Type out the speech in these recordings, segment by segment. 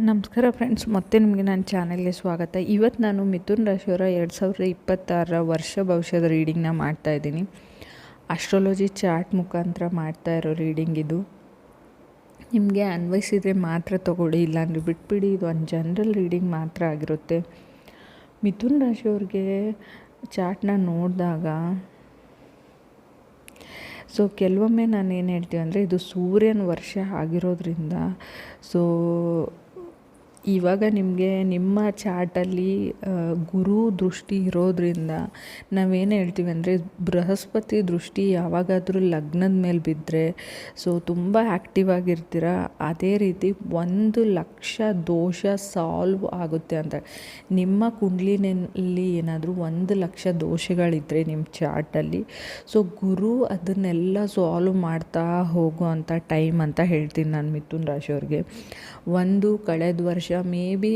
ನಮಸ್ಕಾರ ಫ್ರೆಂಡ್ಸ್, ಮತ್ತೆ ನಿಮಗೆ ನನ್ನ ಚಾನಲ್ಗೆ ಸ್ವಾಗತ. ಇವತ್ತು ನಾನು ಮಿಥುನ್ ರಾಶಿಯವರ 2026 ವರ್ಷ ಭವಿಷ್ಯದ ರೀಡಿಂಗ್ನ ಮಾಡ್ತಾಯಿದ್ದೀನಿ. ಆಸ್ಟ್ರಾಲಜಿ ಚಾರ್ಟ್ ಮುಖಾಂತರ ಮಾಡ್ತಾ ಇರೋ ರೀಡಿಂಗ್ ಇದು. ನಿಮಗೆ ಅನ್ವಯಿಸಿದರೆ ಮಾತ್ರ ತೊಗೊಳ್ಳಿ, ಇಲ್ಲಾಂದರೆ ಬಿಟ್ಬಿಡಿ. ಇದು ಒಂದು ಜನರಲ್ ರೀಡಿಂಗ್ ಮಾತ್ರ ಆಗಿರುತ್ತೆ. ಮಿಥುನ್ ರಾಶಿಯವ್ರಿಗೆ ಚಾರ್ಟ್ನ ನೋಡಿದಾಗ ಕೆಲವೊಮ್ಮೆ ನಾನು ಏನು ಹೇಳ್ತೀವಿ ಅಂದರೆ, ಇದು ಸೂರ್ಯನ ವರ್ಷ ಆಗಿರೋದ್ರಿಂದ ಇವಾಗ ನಿಮಗೆ ನಿಮ್ಮ ಚಾರ್ಟಲ್ಲಿ ಗುರು ದೃಷ್ಟಿ ಇರೋದ್ರಿಂದ ನಾವೇನು ಹೇಳ್ತೀವಿ ಅಂದರೆ, ಬೃಹಸ್ಪತಿ ದೃಷ್ಟಿ ಯಾವಾಗಾದರೂ ಲಗ್ನದ ಮೇಲೆ ಬಿದ್ದರೆ ತುಂಬ ಆ್ಯಕ್ಟಿವ್ ಆಗಿರ್ತೀರ. ಅದೇ ರೀತಿ 1,00,000 ದೋಷ ಸಾಲ್ವ್ ಆಗುತ್ತೆ ಅಂತ. ನಿಮ್ಮ ಕುಂಡ್ಲಿನಲ್ಲಿ ಏನಾದರೂ 1,00,000 ದೋಷಗಳಿದ್ದರೆ ನಿಮ್ಮ ಚಾರ್ಟಲ್ಲಿ ಗುರು ಅದನ್ನೆಲ್ಲ ಸಾಲ್ವ್ ಮಾಡ್ತಾ ಹೋಗುವಂಥ ಟೈಮ್ ಅಂತ ಹೇಳ್ತೀನಿ ನಾನು ಮಿಥುನ್ ರಾಶಿಯವ್ರಿಗೆ. ಕಳೆದ ವರ್ಷ ಮೇ ಬಿ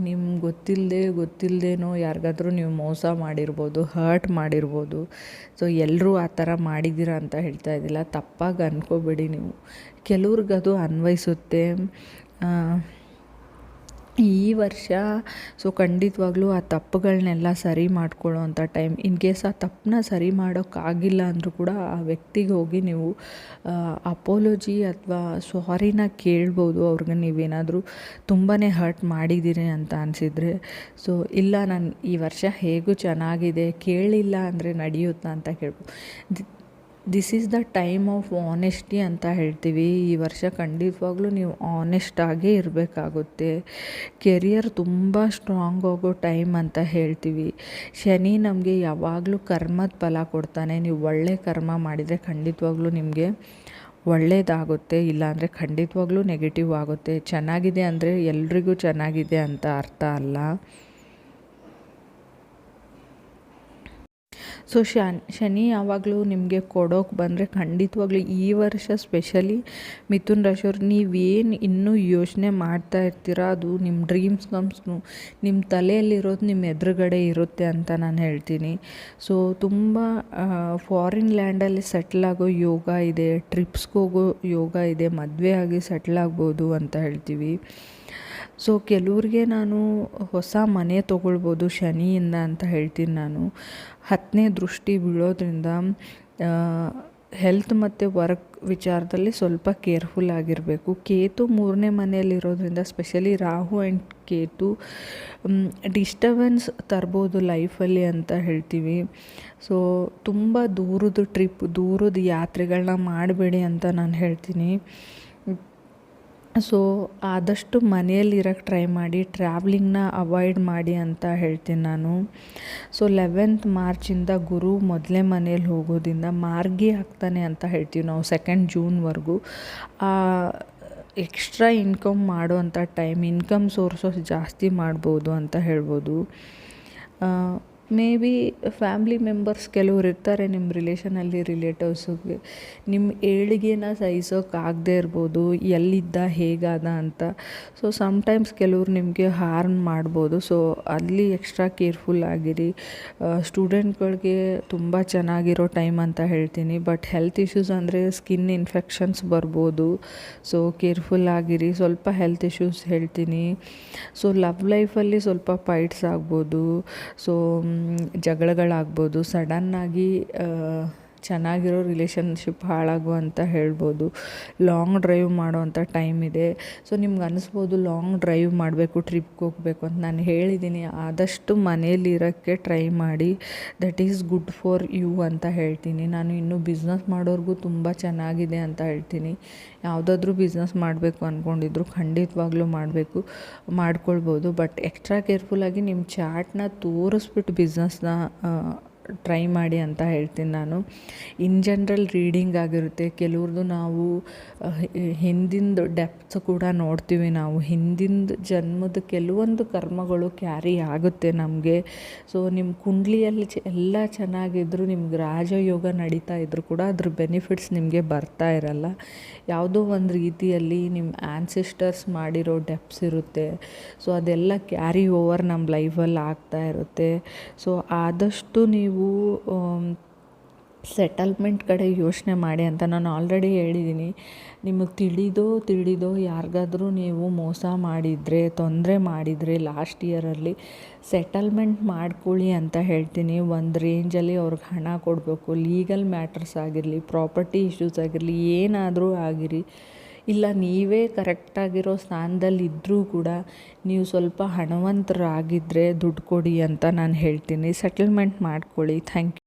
ನಿಮ್ಗೆ ಗೊತ್ತಿಲ್ಲದೇನೋ ಯಾರಿಗಾದ್ರೂ ನೀವು ಮೋಸ ಮಾಡಿರ್ಬೋದು, ಹರ್ಟ್ ಮಾಡಿರ್ಬೋದು. ಎಲ್ಲರೂ ಆ ಥರ ಮಾಡಿದ್ದೀರಾ ಅಂತ ಹೇಳ್ತಾ ಇದ್ದಿಲ್ಲ, ತಪ್ಪಾಗಿ ಅಂದ್ಕೋಬೇಡಿ ನೀವು. ಕೆಲವ್ರಿಗದು ಅನ್ವಯಿಸುತ್ತೆ. ಈ ವರ್ಷ ಖಂಡಿತವಾಗ್ಲೂ ಆ ತಪ್ಪುಗಳನ್ನೆಲ್ಲ ಸರಿ ಮಾಡ್ಕೊಳ್ಳೋ ಅಂಥ ಟೈಮ್. ಇನ್ ಕೇಸ್ ಆ ತಪ್ಪನ್ನ ಸರಿ ಮಾಡೋಕ್ಕಾಗಿಲ್ಲ ಅಂದರೂ ಕೂಡ ಆ ವ್ಯಕ್ತಿಗೆ ಹೋಗಿ ನೀವು ಅಪೋಲಜಿ ಅಥವಾ ಸಾರಿನ ಕೇಳ್ಬೋದು. ಅವ್ರಿಗೆ ನೀವೇನಾದರೂ ತುಂಬಾ ಹರ್ಟ್ ಮಾಡಿದ್ದೀರಿ ಅಂತ ಅನಿಸಿದರೆ. ಇಲ್ಲ, ನಾನು ಈ ವರ್ಷ ಹೇಗೂ ಚೆನ್ನಾಗಿದೆ, ಕೇಳಿಲ್ಲ ಅಂದರೆ ನಡೆಯುತ್ತಾ ಅಂತ ಕೇಳ್ಬೋದು. This is the time of honesty ಅಂತ ಹೇಳ್ತೀವಿ. ಈ ವರ್ಷ ಖಂಡಿತವಾಗ್ಲೂ ನೀವು ಆನೆಸ್ಟಾಗೇ ಇರಬೇಕಾಗುತ್ತೆ. ಕೆರಿಯರ್ ತುಂಬ ಸ್ಟ್ರಾಂಗ್ ಆಗೋ ಟೈಮ್ ಅಂತ ಹೇಳ್ತೀವಿ. ಶನಿ ನಮಗೆ ಯಾವಾಗಲೂ ಕರ್ಮದ ಫಲ ಕೊಡ್ತಾನೆ. ನೀವು ಒಳ್ಳೆ ಕರ್ಮ ಮಾಡಿದರೆ ಖಂಡಿತವಾಗ್ಲೂ ನಿಮಗೆ ಒಳ್ಳೆಯದಾಗುತ್ತೆ, ಇಲ್ಲಾಂದರೆ ಖಂಡಿತವಾಗ್ಲೂ ನೆಗೆಟಿವ್ ಆಗುತ್ತೆ. ಚೆನ್ನಾಗಿದೆ ಅಂದರೆ ಎಲ್ರಿಗೂ ಚೆನ್ನಾಗಿದೆ ಅಂತ ಅರ್ಥ ಅಲ್ಲ. ಶನಿ ಯಾವಾಗಲೂ ನಿಮಗೆ ಕೊಡೋಕೆ ಬಂದರೆ ಖಂಡಿತವಾಗ್ಲೂ ಈ ವರ್ಷ ಸ್ಪೆಷಲಿ ಮಿಥುನ್ ರಾಶಿಯವ್ರು ನೀವೇನು ಇನ್ನೂ ಯೋಚನೆ ಮಾಡ್ತಾ ಇರ್ತೀರ, ಅದು ನಿಮ್ಮ ಡ್ರೀಮ್ಸ್ ಕಮ್ಸ್ನು ನಿಮ್ಮ ತಲೆಯಲ್ಲಿರೋದು ನಿಮ್ಮ ಎದುರುಗಡೆ ಇರುತ್ತೆ ಅಂತ ನಾನು ಹೇಳ್ತೀನಿ. ತುಂಬ ಫಾರಿನ್ ಲ್ಯಾಂಡಲ್ಲಿ ಸೆಟ್ಲ್ ಆಗೋ ಯೋಗ ಇದೆ, ಟ್ರಿಪ್ಸ್ಗೆ ಹೋಗೋ ಯೋಗ ಇದೆ, ಮದುವೆ ಆಗಿ ಸೆಟ್ಲ್ ಆಗ್ಬೋದು ಅಂತ ಹೇಳ್ತೀವಿ. ಕೆಲವ್ರಿಗೆ ನಾನು ಹೊಸ ಮನೆ ತೊಗೊಳ್ಬೋದು ಶನಿಯಿಂದ ಅಂತ ಹೇಳ್ತೀನಿ ನಾನು. 10ನೇ ದೃಷ್ಟಿ ಬೀಳೋದ್ರಿಂದ ಹೆಲ್ತ್ ಮತ್ತು ವರ್ಕ್ ವಿಚಾರದಲ್ಲಿ ಸ್ವಲ್ಪ ಕೇರ್ಫುಲ್ ಆಗಿರಬೇಕು. ಕೇತು 3ನೇ ಮನೆಯಲ್ಲಿರೋದ್ರಿಂದ, specially Rahu and Ketu disturbance ತರ್ಬೋದು ಲೈಫಲ್ಲಿ ಅಂತ ಹೇಳ್ತೀವಿ. ತುಂಬ ದೂರದ ಟ್ರಿಪ್, ದೂರದ ಯಾತ್ರೆಗಳನ್ನ ಮಾಡಬೇಡಿ ಅಂತ ನಾನು ಹೇಳ್ತೀನಿ. ಆದಷ್ಟು ಮನೆಯಲ್ಲಿರೋಕ್ಕೆ ಟ್ರೈ ಮಾಡಿ, ಟ್ರಾವ್ಲಿಂಗ್ನ ಅವಾಯ್ಡ್ ಮಾಡಿ ಅಂತ ಹೇಳ್ತೀನಿ ನಾನು. 11th ಮಾರ್ಚಿಂದ ಗುರು ಮೊದಲೇ ಮನೇಲಿ ಹೋಗೋದ್ರಿಂದ ಮಾರ್ಗಿ ಆಗ್ತಾನೆ ಅಂತ ಹೇಳ್ತೀವಿ ನಾವು 2nd ಜೂನ್ವರೆಗೂ. ಎಕ್ಸ್ಟ್ರಾ ಇನ್ಕಮ್ ಮಾಡೋವಂಥ ಟೈಮ್, ಇನ್ಕಮ್ ಸೋರ್ಸಸ್ ಜಾಸ್ತಿ ಮಾಡ್ಬೋದು ಅಂತ ಹೇಳ್ಬೋದು. ಮೇ ಬಿ ಫ್ಯಾಮ್ಲಿ ಮೆಂಬರ್ಸ್ ಕೆಲವ್ರು ಇರ್ತಾರೆ ನಿಮ್ಮ ರಿಲೇಷನಲ್ಲಿ, ರಿಲೇಟಿವ್ಸಿಗೆ ನಿಮ್ಮ ಏಳಿಗೆನ ಸಹಿಸೋಕ್ಕಾಗದೇ ಇರ್ಬೋದು, ಎಲ್ಲಿದ್ದ ಹೇಗಾದ ಅಂತ. ಸಮ್ಟೈಮ್ಸ್ ಕೆಲವ್ರು ನಿಮಗೆ ಹಾರ್ಮ್ ಮಾಡ್ಬೋದು. ಅಲ್ಲಿ ಎಕ್ಸ್ಟ್ರಾ ಕೇರ್ಫುಲ್ ಆಗಿರಿ. ಸ್ಟೂಡೆಂಟ್ಗಳಿಗೆ ತುಂಬ ಚೆನ್ನಾಗಿರೋ ಟೈಮ್ ಅಂತ ಹೇಳ್ತೀನಿ. ಬಟ್ ಹೆಲ್ತ್ ಇಶ್ಯೂಸ್ ಅಂದರೆ ಸ್ಕಿನ್ ಇನ್ಫೆಕ್ಷನ್ಸ್ ಬರ್ಬೋದು. ಕೇರ್ಫುಲ್ ಆಗಿರಿ. ಸ್ವಲ್ಪ ಹೆಲ್ತ್ ಇಶ್ಯೂಸ್ ಹೇಳ್ತೀನಿ. ಲವ್ ಲೈಫಲ್ಲಿ ಸ್ವಲ್ಪ ಫೈಟ್ಸ್ ಆಗ್ಬೋದು. ಜಗಳಗಳಾಗ್ಬೋದು. ಸಡನ್ನಾಗಿ ಚೆನ್ನಾಗಿರೋ ರಿಲೇಷನ್ಶಿಪ್ ಹಾಳಾಗು ಅಂತ ಹೇಳ್ಬೋದು. ಲಾಂಗ್ ಡ್ರೈವ್ ಮಾಡೋವಂಥ ಟೈಮ್ ಇದೆ. ನಿಮ್ಗೆ ಅನಿಸ್ಬೋದು ಲಾಂಗ್ ಡ್ರೈವ್ ಮಾಡಬೇಕು, ಟ್ರಿಪ್ಗೆ ಹೋಗಬೇಕು ಅಂತ. ನಾನು ಹೇಳಿದ್ದೀನಿ, ಆದಷ್ಟು ಮನೇಲಿರೋಕ್ಕೆ ಟ್ರೈ ಮಾಡಿ. That is good for you ಅಂತ ಹೇಳ್ತೀನಿ ನಾನು. ಇನ್ನೂ ಬಿಸ್ನೆಸ್ ಮಾಡೋರ್ಗೂ ತುಂಬ ಚೆನ್ನಾಗಿದೆ ಅಂತ ಹೇಳ್ತೀನಿ. ಯಾವುದಾದ್ರೂ ಬಿಸ್ನೆಸ್ ಮಾಡಬೇಕು ಅಂದ್ಕೊಂಡಿದ್ರು ಖಂಡಿತವಾಗ್ಲೂ ಮಾಡ್ಕೊಳ್ಬೋದು. ಬಟ್ ಎಕ್ಸ್ಟ್ರಾ ಕೇರ್ಫುಲ್ಲಾಗಿ ನಿಮ್ಮ ಚಾರ್ಟ್ನ ತೋರಿಸ್ಬಿಟ್ಟು ಬಿಸ್ನೆಸ್ನ ಟ್ರೈ ಮಾಡಿ ಅಂತ ಹೇಳ್ತೀನಿ ನಾನು. ಇನ್ ಜನರಲ್ ರೀಡಿಂಗ್ ಆಗಿರುತ್ತೆ. ಕೆಲವ್ರದ್ದು ನಾವು ಹಿಂದಿಂದು ಡೆಪ್ತ್ಸ್ ಕೂಡ ನೋಡ್ತೀವಿ ನಾವು. ಹಿಂದಿಂದು ಜನ್ಮದ ಕೆಲವೊಂದು ಕರ್ಮಗಳು ಕ್ಯಾರಿ ಆಗುತ್ತೆ ನಮಗೆ. ನಿಮ್ಮ ಕುಂಡ್ಲಿಯಲ್ಲಿ ಎಲ್ಲ ಚೆನ್ನಾಗಿದ್ದರೂ, ನಿಮ್ಗೆ ರಾಜಯೋಗ ನಡೀತಾ ಇದ್ದರೂ ಕೂಡ ಅದ್ರ ಬೆನಿಫಿಟ್ಸ್ ನಿಮಗೆ ಬರ್ತಾ ಇರಲ್ಲ. ಯಾವುದೋ ಒಂದು ರೀತಿಯಲ್ಲಿ ನಿಮ್ಮ ಆ್ಯನ್ಸಿಸ್ಟರ್ಸ್ ಮಾಡಿರೋ ಡೆಪ್ಸ್ ಇರುತ್ತೆ. ಅದೆಲ್ಲ ಕ್ಯಾರಿ ಓವರ್ ನಮ್ಮ ಲೈಫಲ್ಲಿ ಆಗ್ತಾ ಇರುತ್ತೆ. ಆದಷ್ಟು ನೀವು ಸೆಟಲ್ಮೆಂಟ್ ಕಡೆ ಯೋಚನೆ ಮಾಡಿ ಅಂತ ನಾನು ಆಲ್ರೆಡಿ ಹೇಳಿದ್ದೀನಿ. ನಿಮಗೆ ತಿಳಿದೋ ಯಾರಿಗಾದ್ರೂ ನೀವು ಮೋಸ ಮಾಡಿದರೆ, ತೊಂದರೆ ಮಾಡಿದರೆ ಲಾಸ್ಟ್ ಇಯರಲ್ಲಿ ಸೆಟಲ್ಮೆಂಟ್ ಮಾಡ್ಕೊಳ್ಳಿ ಅಂತ ಹೇಳ್ತೀನಿ. ಒಂದು ರೇಂಜಲ್ಲಿ ಅವ್ರಿಗೆ ಹಣ ಕೊಡಬೇಕು. ಲೀಗಲ್ ಮ್ಯಾಟರ್ಸ್ ಆಗಿರಲಿ, ಪ್ರಾಪರ್ಟಿ ಇಶ್ಯೂಸ್ ಆಗಿರಲಿ, ಏನಾದರೂ ಆಗಿರಿ, ಇಲ್ಲ ನೀವೇ ಕರೆಕ್ಟಾಗಿರೋ ಸ್ಥಾನದಲ್ಲಿ ಇದ್ದರೂ ಕೂಡ ನೀವು ಸ್ವಲ್ಪ ಹಣವಂತರಾಗಿದ್ದರೆ ದುಡ್ಡು ಕೊಡಿ ಅಂತ ನಾನು ಹೇಳ್ತೀನಿ. ಸೆಟಲ್ಮೆಂಟ್ ಮಾಡ್ಕೊಳ್ಳಿ. Thank you.